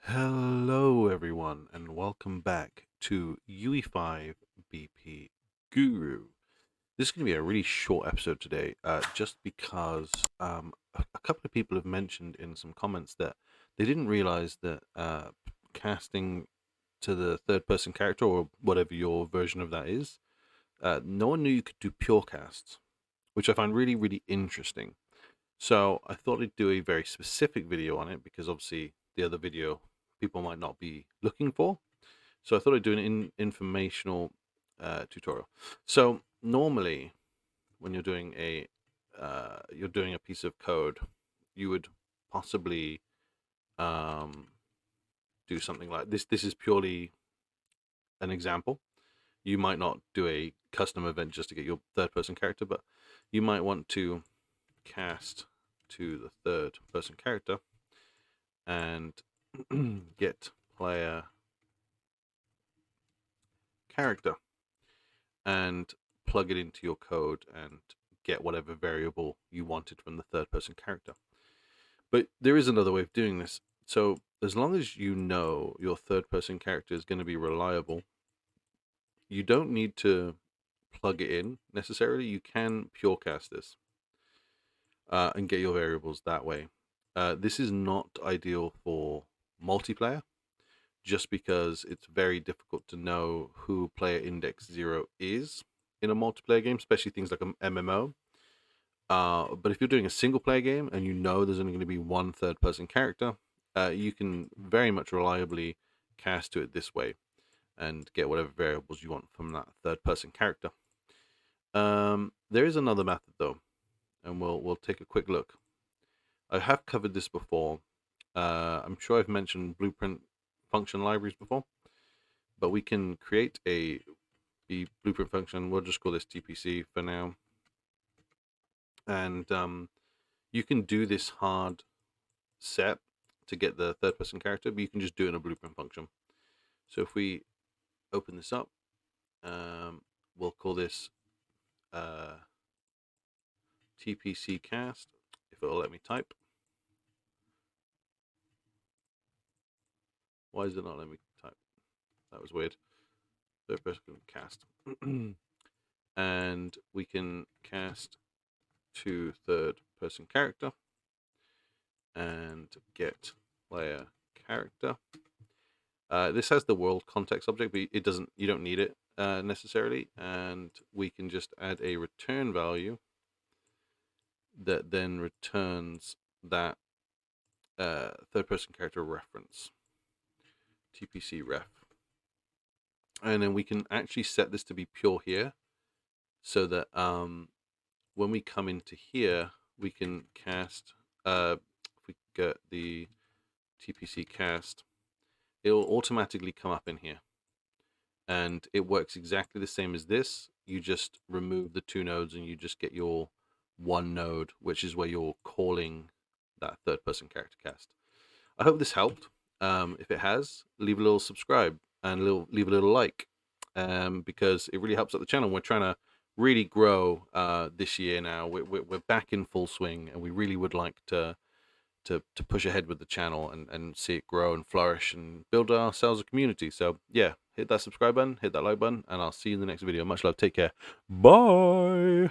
Hello everyone and welcome back to UE5 BP Guru. This is going to be a really short episode today, just because a couple of people have mentioned in some comments that they didn't realize that casting to the third person character, or whatever your version of that is, no one knew you could do pure casts, which I find really, really interesting. So I thought I'd do a very specific video on it because obviously the other video people might not be looking for. So I thought I'd do an informational tutorial. So normally, when you're doing a piece of code, you would possibly do something like this. This is purely an example. You might not do a custom event just to get your third-person character, but you might want to cast to the third-person character and get player character and plug it into your code and get whatever variable you wanted from the third-person character. But there is another way of doing this. So as long as you know your third-person character is going to be reliable, you don't need to plug it in necessarily. You can pure cast this and get your variables that way. This is not ideal for multiplayer, just because it's very difficult to know who player index 0 is in a multiplayer game, especially things like an MMO. But if you're doing a single player game and you know there's only going to be one third person character, you can very much reliably cast to it this way and get whatever variables you want from that third person character. There is another method though, and we'll take a quick look. I have covered this before. I'm sure I've mentioned blueprint function libraries before, but we can create a blueprint function. We'll just call this TPC for now. And you can do this hard set to get the third person character, but you can just do it in a blueprint function. So if we open this up, we'll call this TPC cast, if it'll let me type. Why is it not letting me type? That was weird. Third person cast. And we can cast to third person character and get player character. This has the world context object, but it doesn't. You don't need it necessarily, and we can just add a return value that then returns that third person character reference, TPC ref. And then we can actually set this to be pure here, so that when we come into here, we can cast, if we get the TPC cast, it will automatically come up in here. And it works exactly the same as this. You just remove the two nodes and you just get your one node, which is where you're calling that third person character cast. I hope this helped. If it has, leave a little subscribe and leave a little like, because it really helps out the channel. We're trying to really grow this year now. We're back in full swing, and we really would like to push ahead with the channel and see it grow and flourish and build ourselves a community. So yeah, hit that subscribe button, hit that like button, and I'll see you in the next video. Much love, take care, bye.